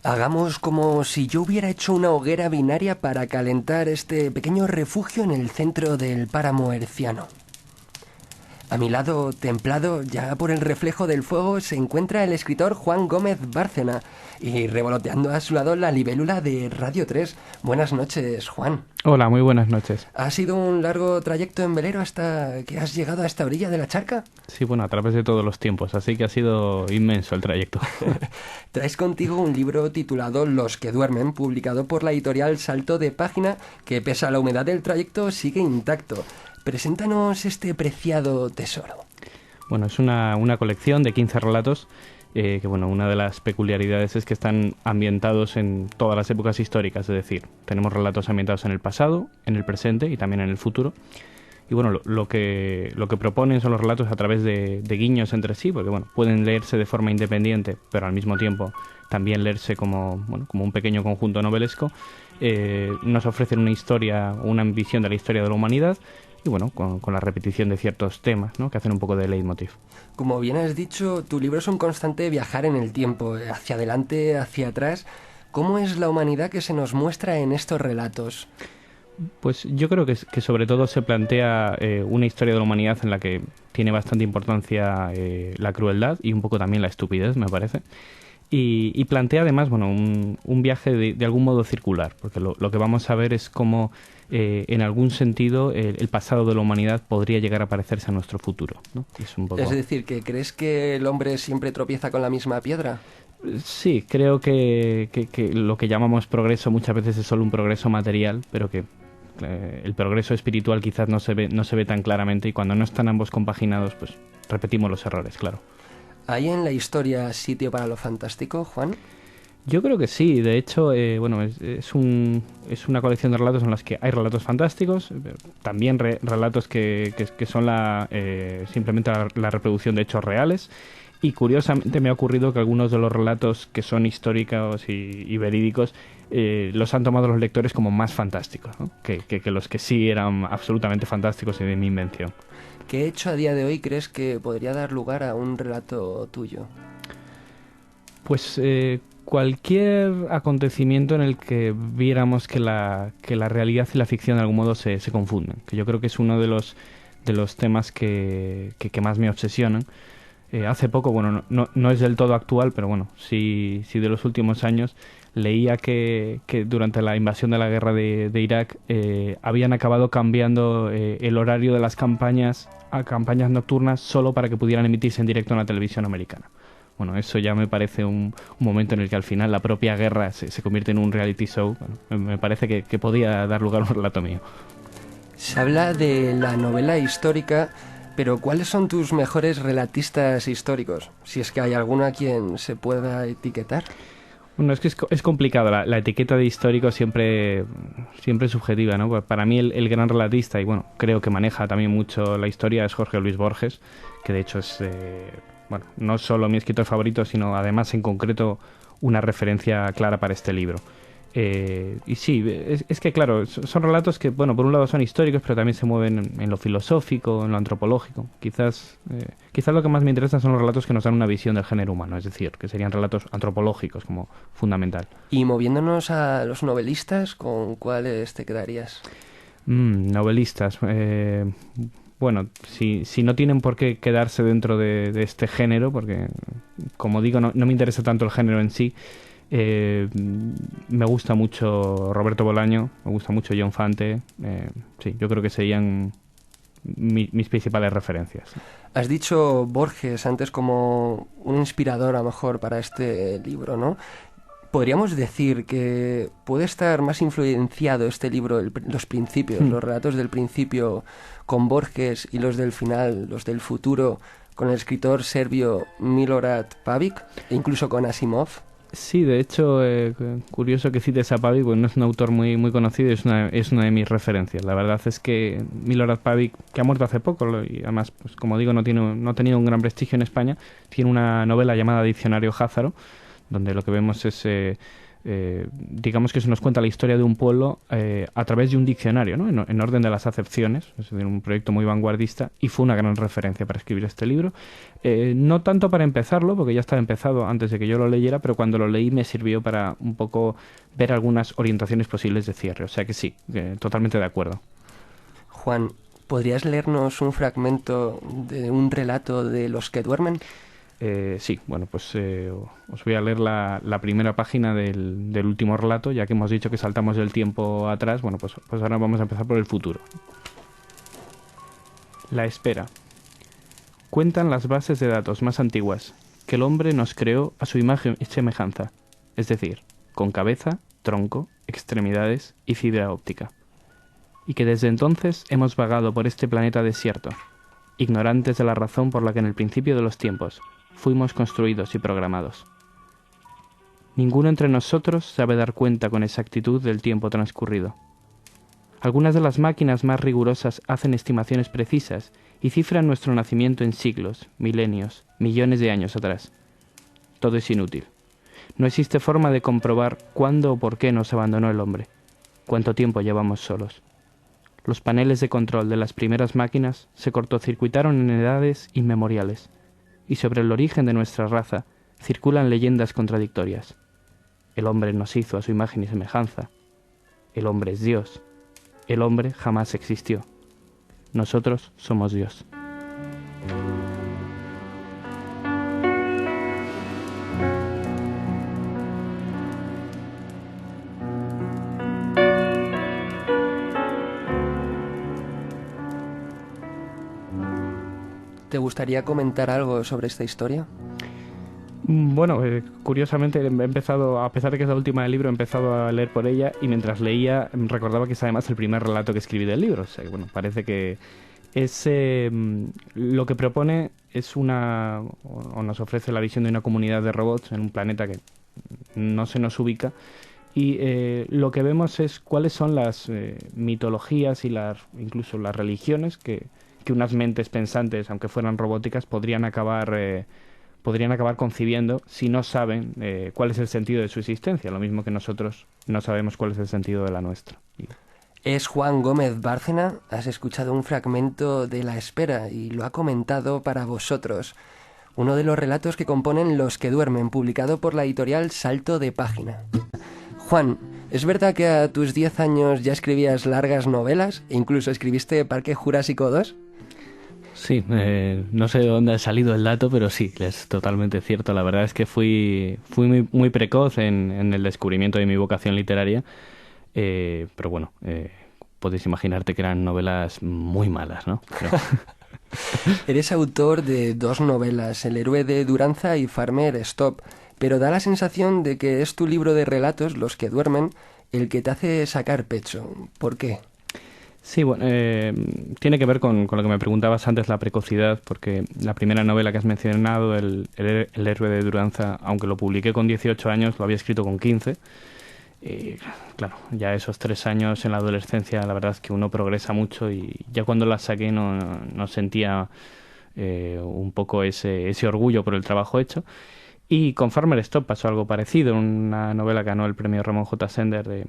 Hagamos como si yo hubiera hecho una hoguera binaria para calentar este pequeño refugio en el centro del páramo herciano. A mi lado, templado ya por el reflejo del fuego, se encuentra el escritor Juan Gómez Bárcena y revoloteando a su lado la libélula de Radio 3. Buenas noches, Juan. Hola, muy buenas noches. ¿Ha sido un largo trayecto en velero hasta que has llegado a esta orilla de la charca? Sí, bueno, a través de todos los tiempos, así que ha sido inmenso el trayecto. Traes contigo un libro titulado Los que duermen, publicado por la editorial Salto de Página, que pese a la humedad del trayecto sigue intacto. Preséntanos este preciado tesoro. Bueno, es una colección de 15 relatos que, bueno, una de las peculiaridades es que están ambientados en todas las épocas históricas, es decir, tenemos relatos ambientados en el pasado, en el presente y también en el futuro. Y bueno, lo que proponen son los relatos a través de guiños entre sí, porque bueno, pueden leerse de forma independiente, pero al mismo tiempo también leerse como un pequeño conjunto novelesco. Nos ofrecen una historia, una visión de la historia de la humanidad y bueno, con la repetición de ciertos temas, ¿no?, que hacen un poco de leitmotiv. Como bien has dicho, tu libro es un constante viajar en el tiempo, hacia adelante, hacia atrás. ¿Cómo es la humanidad que se nos muestra en estos relatos? Pues yo creo que sobre todo se plantea una historia de la humanidad en la que tiene bastante importancia la crueldad y un poco también la estupidez, me parece. Y plantea además, bueno, un viaje de algún modo circular, porque lo que vamos a ver es cómo en algún sentido el pasado de la humanidad podría llegar a parecerse a nuestro futuro, ¿no? Es un poco... Es decir, ¿que crees que el hombre siempre tropieza con la misma piedra? Sí, creo que lo que llamamos progreso muchas veces es solo un progreso material, pero que el progreso espiritual quizás no se ve tan claramente, y cuando no están ambos compaginados, pues repetimos los errores, claro. ¿Hay en la historia sitio para lo fantástico, Juan? Yo creo que sí. De hecho, bueno, es una colección de relatos en los que hay relatos fantásticos, pero también relatos que son simplemente la reproducción de hechos reales. Y curiosamente me ha ocurrido que algunos de los relatos que son históricos y verídicos los han tomado los lectores como más fantásticos, ¿no?, que los que sí eran absolutamente fantásticos y de mi invención. ¿Qué hecho a día de hoy crees que podría dar lugar a un relato tuyo? Pues cualquier acontecimiento en el que viéramos que la realidad y la ficción de algún modo se confunden, que yo creo que es uno de los temas que más me obsesionan. Hace poco, bueno, no es del todo actual, pero bueno, sí de los últimos años, leía que durante la invasión de la guerra de Irak habían acabado cambiando el horario de las campañas a campañas nocturnas solo para que pudieran emitirse en directo en la televisión americana. Bueno, eso ya me parece un momento en el que al final la propia guerra se convierte en un reality show. Bueno, me parece que podía dar lugar a un relato mío. Se habla de la novela histórica, pero ¿cuáles son tus mejores relatistas históricos? Si es que hay alguno a quien se pueda etiquetar. Bueno, es que es complicado. La etiqueta de histórico siempre es subjetiva, ¿no? Pues para mí el gran relatista, y bueno, creo que maneja también mucho la historia, es Jorge Luis Borges, que de hecho es, bueno, no solo mi escritor favorito, sino además en concreto una referencia clara para este libro. Y sí, es que claro, son relatos que, bueno, por un lado son históricos, pero también se mueven en lo filosófico, en lo antropológico. Quizás lo que más me interesa son los relatos que nos dan una visión del género humano, es decir, que serían relatos antropológicos como fundamental. Y moviéndonos a los novelistas, ¿con cuáles te quedarías? Novelistas. Bueno, si no tienen por qué quedarse dentro de este género, porque, como digo, no me interesa tanto el género en sí. Me gusta mucho Roberto Bolaño, me gusta mucho John Fante. Sí, yo creo que serían mis principales referencias. Has dicho Borges antes como un inspirador a lo mejor para este libro, ¿no? ¿Podríamos decir que puede estar más influenciado este libro, los principios, los relatos del principio, con Borges, y los del final, los del futuro, con el escritor serbio Milorad Pavic, e incluso con Asimov? Sí, de hecho, curioso que cites a Pavic, porque no es un autor muy conocido, es una de mis referencias. La verdad es que Milorad Pavic, que ha muerto hace poco, y además, pues como digo, no ha tenido un gran prestigio en España, tiene una novela llamada Diccionario Házaro, donde lo que vemos es digamos que se nos cuenta la historia de un pueblo a través de un diccionario, ¿no? En orden de las acepciones, es decir, un proyecto muy vanguardista, y fue una gran referencia para escribir este libro. No tanto para empezarlo, porque ya estaba empezado antes de que yo lo leyera, pero cuando lo leí me sirvió para un poco ver algunas orientaciones posibles de cierre. O sea que sí, totalmente de acuerdo. Juan, ¿podrías leernos un fragmento de un relato de Los que duermen? Sí, bueno, pues os voy a leer la primera página del último relato, ya que hemos dicho que saltamos del tiempo atrás. Bueno, pues ahora vamos a empezar por el futuro. La espera. Cuentan las bases de datos más antiguas que el hombre nos creó a su imagen y semejanza, es decir, con cabeza, tronco, extremidades y fibra óptica, y que desde entonces hemos vagado por este planeta desierto, ignorantes de la razón por la que en el principio de los tiempos fuimos construidos y programados. Ninguno entre nosotros sabe dar cuenta con exactitud del tiempo transcurrido. Algunas de las máquinas más rigurosas hacen estimaciones precisas y cifran nuestro nacimiento en siglos, milenios, millones de años atrás. Todo es inútil. No existe forma de comprobar cuándo o por qué nos abandonó el hombre, cuánto tiempo llevamos solos. Los paneles de control de las primeras máquinas se cortocircuitaron en edades inmemoriales, y sobre el origen de nuestra raza circulan leyendas contradictorias. El hombre nos hizo a su imagen y semejanza. El hombre es Dios. El hombre jamás existió. Nosotros somos Dios. ¿Te gustaría comentar algo sobre esta historia? Bueno, curiosamente he empezado, a pesar de que es la última del libro, he empezado a leer por ella y mientras leía recordaba que es además el primer relato que escribí del libro. O sea, que, bueno, parece que es lo que propone es o nos ofrece la visión de una comunidad de robots en un planeta que no se nos ubica y lo que vemos es cuáles son las mitologías y incluso las religiones que unas mentes pensantes, aunque fueran robóticas, podrían acabar concibiendo si no saben cuál es el sentido de su existencia, lo mismo que nosotros no sabemos cuál es el sentido de la nuestra. Es Juan Gómez Bárcena, has escuchado un fragmento de La espera y lo ha comentado para vosotros. Uno de los relatos que componen Los que duermen, publicado por la editorial Salto de Página. Juan, ¿es verdad que a tus 10 años ya escribías largas novelas e incluso escribiste Parque Jurásico 2? Sí, no sé de dónde ha salido el dato, pero sí, es totalmente cierto. La verdad es que fui muy precoz en el descubrimiento de mi vocación literaria, pero bueno, podéis imaginarte que eran novelas muy malas, ¿no? Pero... Eres autor de 2 novelas, El héroe de Duranza y Farmer Stop, pero da la sensación de que es tu libro de relatos, Los que duermen, el que te hace sacar pecho. ¿Por qué? Sí, bueno, tiene que ver con lo que me preguntabas antes, la precocidad, porque la primera novela que has mencionado, el héroe de Duranza, aunque lo publiqué con 18 años, lo había escrito con 15. Y claro, ya esos 3 años en la adolescencia, la verdad es que uno progresa mucho y ya cuando la saqué no sentía un poco ese orgullo por el trabajo hecho. Y con Farmer Stop pasó algo parecido, una novela que ganó el premio Ramón J. Sender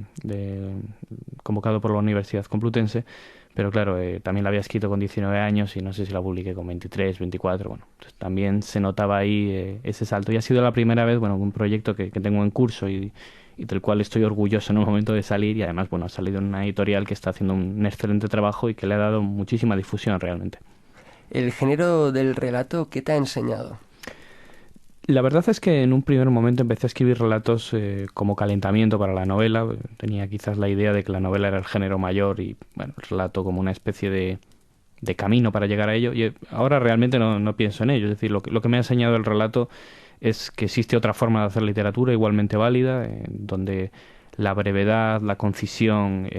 convocado por la Universidad Complutense, pero claro, también la había escrito con 19 años y no sé si la publiqué con 23, 24, bueno, pues también se notaba ahí ese salto y ha sido la primera vez, bueno, un proyecto que tengo en curso y del cual estoy orgulloso en el momento de salir y además, bueno, ha salido en una editorial que está haciendo un excelente trabajo y que le ha dado muchísima difusión realmente. El género del relato, ¿qué te ha enseñado? La verdad es que en un primer momento empecé a escribir relatos como calentamiento para la novela. Tenía quizás la idea de que la novela era el género mayor y bueno, el relato como una especie de camino para llegar a ello. Y ahora realmente no pienso en ello. Es decir, lo que me ha enseñado el relato es que existe otra forma de hacer literatura igualmente válida, donde la brevedad, la concisión,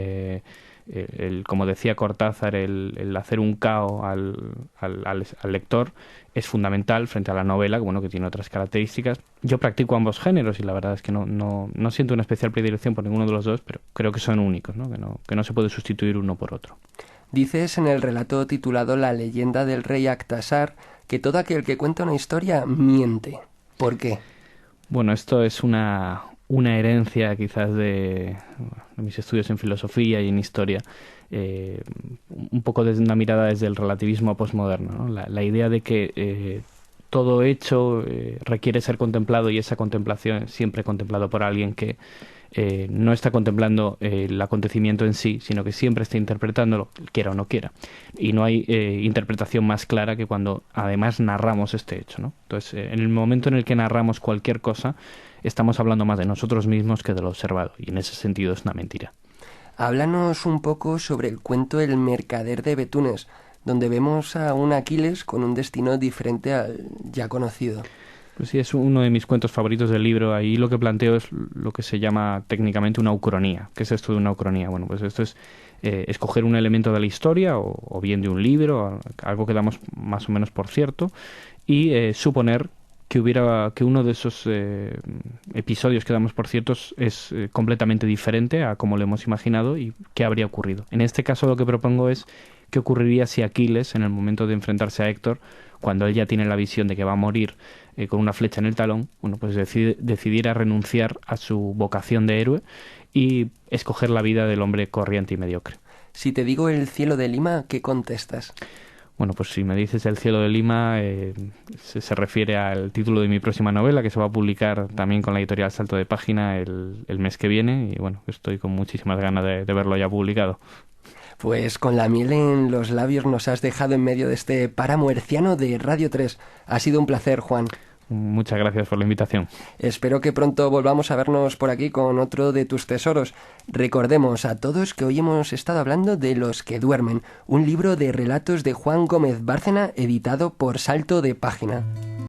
como decía Cortázar, el hacer un cao al lector es fundamental frente a la novela, bueno, que tiene otras características. Yo practico ambos géneros y la verdad es que no siento una especial predilección por ninguno de los dos, pero creo que son únicos, ¿no? Que no se puede sustituir uno por otro. Dices en el relato titulado La leyenda del rey Actasar que todo aquel que cuenta una historia miente. ¿Por qué? Bueno, esto es una una herencia quizás de mis estudios en filosofía y en historia, un poco desde una mirada desde el relativismo postmoderno, ¿no? La idea de que todo hecho requiere ser contemplado, y esa contemplación es siempre contemplado por alguien que no está contemplando el acontecimiento en sí, sino que siempre está interpretándolo, quiera o no quiera. Y no hay interpretación más clara que cuando además narramos este hecho, ¿no? Entonces, en el momento en el que narramos cualquier cosa, estamos hablando más de nosotros mismos que de lo observado, y en ese sentido es una mentira. Háblanos un poco sobre el cuento El mercader de Betunes, donde vemos a un Aquiles con un destino diferente al ya conocido. Pues sí, es uno de mis cuentos favoritos del libro. Ahí lo que planteo es lo que se llama técnicamente una ucronía. ¿Qué es esto de una ucronía? Bueno, pues esto es escoger un elemento de la historia o bien de un libro, algo que damos más o menos por cierto, y suponer que uno de esos episodios que damos por ciertos es completamente diferente a como lo hemos imaginado y qué habría ocurrido. En este caso lo que propongo es qué ocurriría si Aquiles, en el momento de enfrentarse a Héctor, cuando él ya tiene la visión de que va a morir con una flecha en el talón, bueno, pues decidiera renunciar a su vocación de héroe y escoger la vida del hombre corriente y mediocre. Si te digo El cielo de Lima, ¿qué contestas? Bueno, pues si me dices El cielo de Lima, se refiere al título de mi próxima novela, que se va a publicar también con la editorial Salto de Página el mes que viene, y bueno, estoy con muchísimas ganas de verlo ya publicado. Pues con la miel en los labios nos has dejado en medio de este páramo herciano de Radio 3. Ha sido un placer, Juan. Muchas gracias por la invitación. Espero que pronto volvamos a vernos por aquí con otro de tus tesoros. Recordemos a todos que hoy hemos estado hablando de Los que duermen, un libro de relatos de Juan Gómez Bárcena editado por Salto de Página.